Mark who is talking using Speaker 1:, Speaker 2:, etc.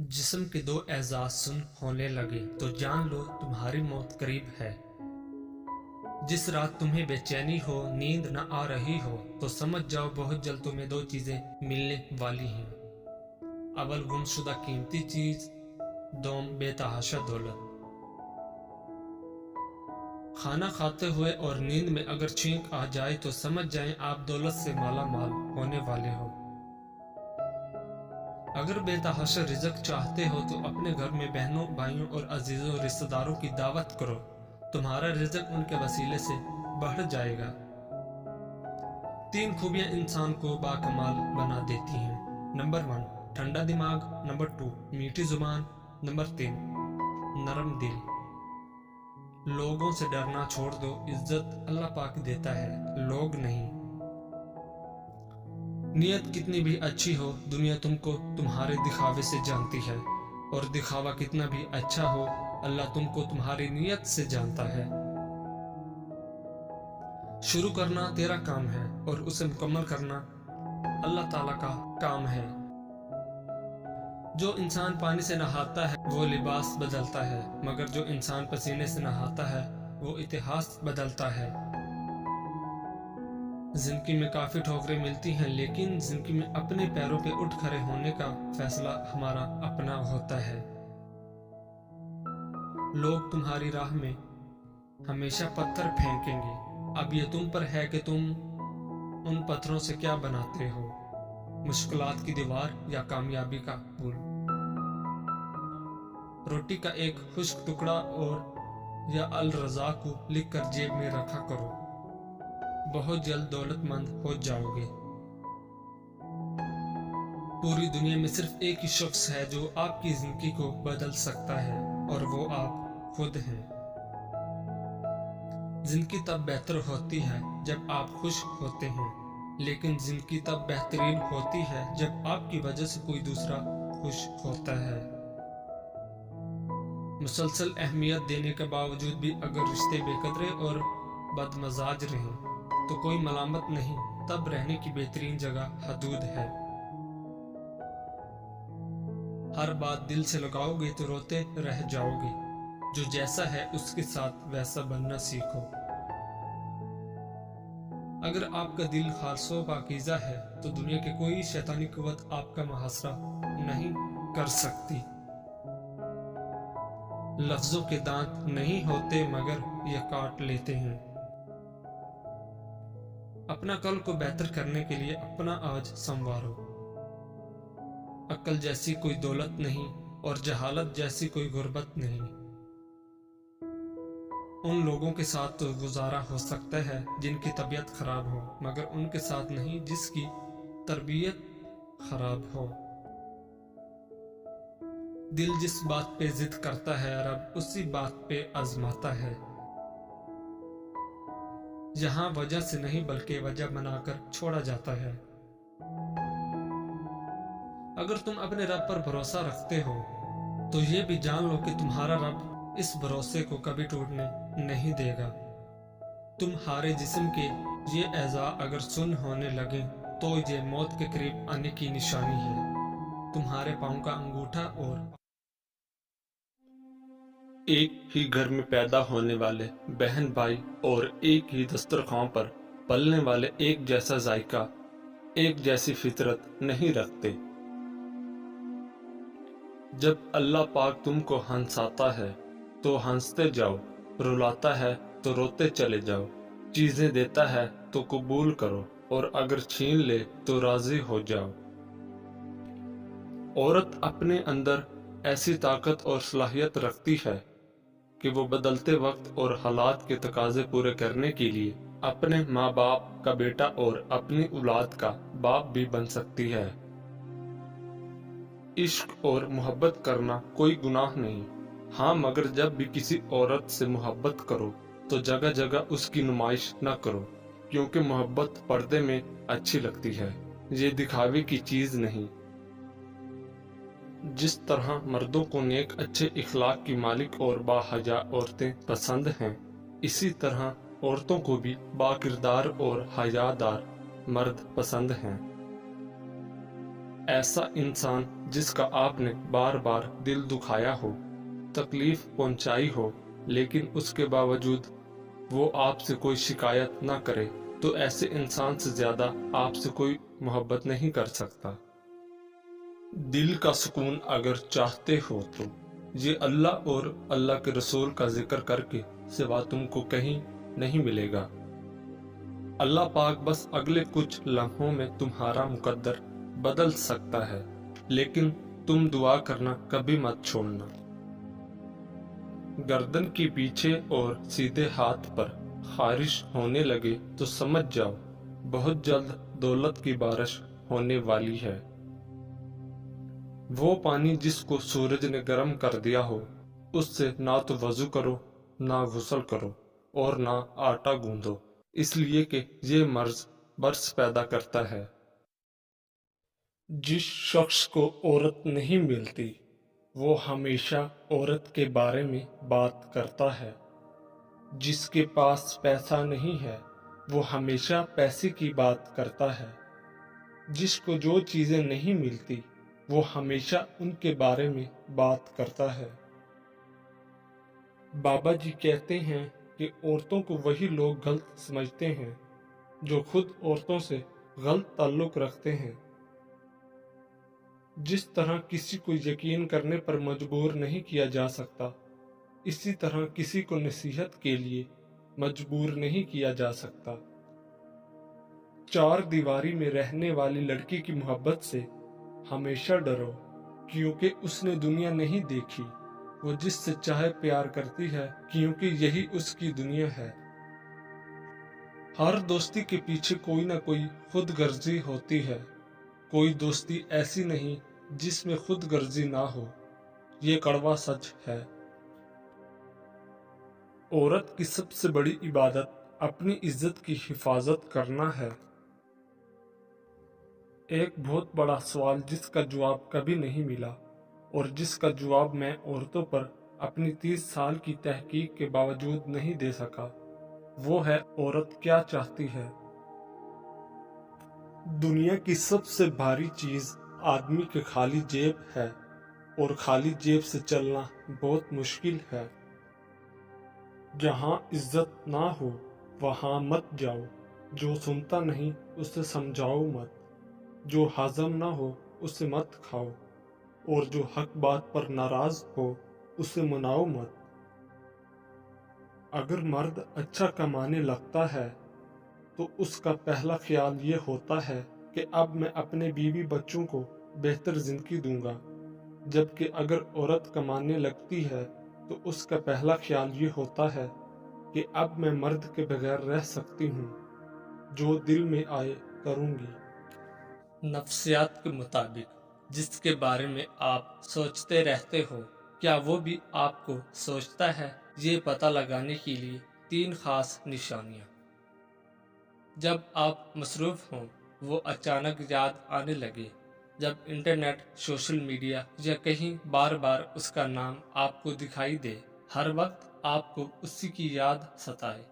Speaker 1: जिस्म के दो एजाज सुन होने लगे तो जान लो तुम्हारी मौत करीब है। जिस रात तुम्हें बेचैनी हो, नींद न आ रही हो, तो समझ जाओ बहुत जल्द तुम्हें दो चीजें मिलने वाली हैं। अव्वल गुमशुदा कीमती चीज, दोम बेतहाशा दौलत। खाना खाते हुए और नींद में अगर छींक आ जाए तो समझ जाएं आप दौलत से माला माल होने वाले हो। अगर बेतहाशा रिज़्क चाहते हो तो अपने घर में बहनों, भाइयों और अजीजों रिश्तेदारों की दावत करो, तुम्हारा रिज़्क उनके वसीले से बढ़ जाएगा। 3 खूबियां इंसान को बाकमाल बना देती हैं। नंबर 1 ठंडा दिमाग, नंबर 2 मीठी जुबान, नंबर 3 नरम दिल। लोगों से डरना छोड़ दो, इज्जत अल्लाह पाक देता है, लोग नहीं। नियत कितनी भी अच्छी हो, दुनिया तुमको तुम्हारे दिखावे से जानती है, और दिखावा कितना भी अच्छा हो, अल्लाह तुमको तुम्हारी नियत से जानता है। शुरू करना तेरा काम है और उसे मुकम्मल करना अल्लाह ताला का काम है। जो इंसान पानी से नहाता है वो लिबास बदलता है, मगर जो इंसान पसीने से नहाता है वो इतिहास बदलता है। जिंदगी में काफी ठोकरें मिलती हैं, लेकिन जिंदगी में अपने पैरों पे उठ खड़े होने का फैसला हमारा अपना होता है। लोग तुम्हारी राह में हमेशा पत्थर फेंकेंगे, अब ये तुम पर है कि तुम उन पत्थरों से क्या बनाते हो, मुश्किलात की दीवार या कामयाबी का पुल। रोटी का एक खुश्क टुकड़ा और या अल रजा को लिखकर जेब में रखा करो, बहुत जल्द दौलतमंद हो जाओगे। पूरी दुनिया में सिर्फ एक ही शख्स है जो आपकी जिंदगी को बदल सकता है, और वो आप खुद हैं। जिंदगी तब बेहतर होती है जब आप खुश होते हैं, लेकिन जिंदगी तब बेहतरीन होती है जब आपकी वजह से कोई दूसरा खुश होता है। मुसलसल अहमियत देने के बावजूद भी अगर रिश्ते बेकदरे और बदमजाज रहें तो कोई मलामत नहीं, तब रहने की बेहतरीन जगह हदूद है। हर बात दिल से लगाओगे तो रोते रह जाओगे, जो जैसा है उसके साथ वैसा बनना सीखो। अगर आपका दिल खालसो पाकीज़ा है तो दुनिया की कोई शैतानी कुव्वत आपका मुहासरा नहीं कर सकती। लफ्जों के दांत नहीं होते मगर ये काट लेते हैं। अपना कल को बेहतर करने के लिए अपना आज संवारो। अक्ल जैसी कोई दौलत नहीं और जहालत जैसी कोई गुर्बत नहीं। उन लोगों के साथ तो गुजारा हो सकता है जिनकी तबीयत खराब हो, मगर उनके साथ नहीं जिसकी तरबियत खराब हो। दिल जिस बात पे जिद करता है, रब उसी बात पे आजमाता है। जहां वजह से नहीं बल्कि वजह बनाकर छोड़ा जाता है। अगर तुम अपने रब पर भरोसा रखते हो तो ये भी जान लो कि तुम्हारा रब इस भरोसे को कभी टूटने नहीं देगा। तुम्हारे जिस्म के ये एज़ा अगर सुन होने लगे तो ये मौत के करीब आने की निशानी है। तुम्हारे पांव का अंगूठा और एक ही घर में पैदा होने वाले बहन भाई और एक ही दस्तरखान पर पलने वाले एक जैसा जायका, एक जैसी फितरत नहीं रखते। जब अल्लाह पाक तुमको हंसाता है तो हंसते जाओ, रुलाता है तो रोते चले जाओ, चीजें देता है तो कबूल करो, और अगर छीन ले तो राजी हो जाओ। औरत अपने अंदर ऐसी ताकत और सलाहियत रखती है कि वो बदलते वक्त और हालात के तकाजे पूरे करने के लिए अपने माँ बाप का बेटा और अपनी औलाद का बाप भी बन सकती है। इश्क और मोहब्बत करना कोई गुनाह नहीं, हाँ, मगर जब भी किसी औरत से मोहब्बत करो तो जगह जगह उसकी नुमाइश न करो, क्योंकि मोहब्बत पर्दे में अच्छी लगती है, ये दिखावे की चीज नहीं। जिस तरह मर्दों को नेक अच्छे इखलाक की मालिक और बाहया औरतें पसंद हैं, इसी तरह औरतों को भी बाकिरदार और हयादार मर्द पसंद हैं। ऐसा इंसान جس کا آپ نے بار بار دل دکھایا ہو، تکلیف پہنچائی ہو، لیکن اس کے باوجود وہ آپ سے کوئی شکایت نہ کرے، تو ایسے انسان سے زیادہ آپ سے کوئی محبت نہیں کر سکتا۔ دل کا سکون اگر چاہتے ہو تو یہ اللہ اور اللہ کے رسول کا ذکر کر کے سوا تم کو کہیں نہیں ملے گا۔ اللہ پاک بس اگلے کچھ لمحوں میں تمہارا مقدر بدل سکتا ہے، لیکن تم دعا کرنا کبھی مت چھوڑنا۔ گردن کے پیچھے اور سیدھے ہاتھ پر خارش ہونے لگے تو سمجھ جاؤ بہت جلد دولت کی بارش ہونے والی ہے۔ وہ پانی جس کو سورج نے گرم کر دیا ہو، اس سے نہ تو وضو کرو، نہ غسل کرو اور نہ آٹا گوندو، اس لیے کہ یہ مرض برس پیدا کرتا ہے۔ جس شخص کو عورت نہیں ملتی وہ ہمیشہ عورت کے بارے میں بات کرتا ہے۔ جس کے پاس پیسہ نہیں ہے وہ ہمیشہ پیسے کی بات کرتا ہے۔ جس کو جو چیزیں نہیں ملتی وہ ہمیشہ ان کے بارے میں بات کرتا ہے۔ بابا جی کہتے ہیں کہ عورتوں کو وہی لوگ غلط سمجھتے ہیں جو خود عورتوں سے غلط تعلق رکھتے ہیں۔ جس طرح کسی کو یقین کرنے پر مجبور نہیں کیا جا سکتا، اسی طرح کسی کو نصیحت کے لیے مجبور نہیں کیا جا سکتا۔ چار دیواری میں رہنے والی لڑکی کی محبت سے ہمیشہ ڈرو، کیونکہ اس نے دنیا نہیں دیکھی۔ وہ جس سے چاہے پیار کرتی ہے کیونکہ یہی اس کی دنیا ہے۔ ہر دوستی کے پیچھے کوئی نہ کوئی خود غرضی ہوتی ہے، کوئی دوستی ایسی نہیں جس میں خود غرضی نہ ہو، یہ کڑوا سچ ہے۔ عورت کی سب سے بڑی عبادت اپنی عزت کی حفاظت کرنا ہے۔ ایک بہت بڑا سوال جس کا جواب کبھی نہیں ملا اور جس کا جواب میں عورتوں پر اپنی 30 سال کی تحقیق کے باوجود نہیں دے سکا، وہ ہے عورت کیا چاہتی ہے۔ دنیا کی سب سے بھاری چیز آدمی کے خالی جیب ہے، اور خالی جیب سے چلنا بہت مشکل ہے۔ جہاں عزت نہ ہو وہاں مت جاؤ، جو سنتا نہیں اسے سمجھاؤ مت، جو ہضم نہ ہو اسے مت کھاؤ، اور جو حق بات پر ناراض ہو اسے مناؤ مت۔ اگر مرد اچھا کمانے لگتا ہے تو اس کا پہلا خیال یہ ہوتا ہے کہ اب میں اپنے بیوی بچوں کو بہتر زندگی دوں گا، جبکہ اگر عورت کمانے لگتی ہے تو اس کا پہلا خیال یہ ہوتا ہے کہ اب میں مرد کے بغیر رہ سکتی ہوں، جو دل میں آئے کروں گی۔ نفسیات کے مطابق جس کے بارے میں آپ سوچتے رہتے ہو، کیا وہ بھی آپ کو سوچتا ہے؟ یہ پتہ لگانے کے لیے 3 خاص نشانیاں۔ جب آپ مصروف ہوں، وہ اچانک یاد آنے لگے، جب انٹرنیٹ، سوشل میڈیا یا کہیں بار بار اس کا نام آپ کو دکھائی دے، ہر وقت آپ کو اسی کی یاد ستائے،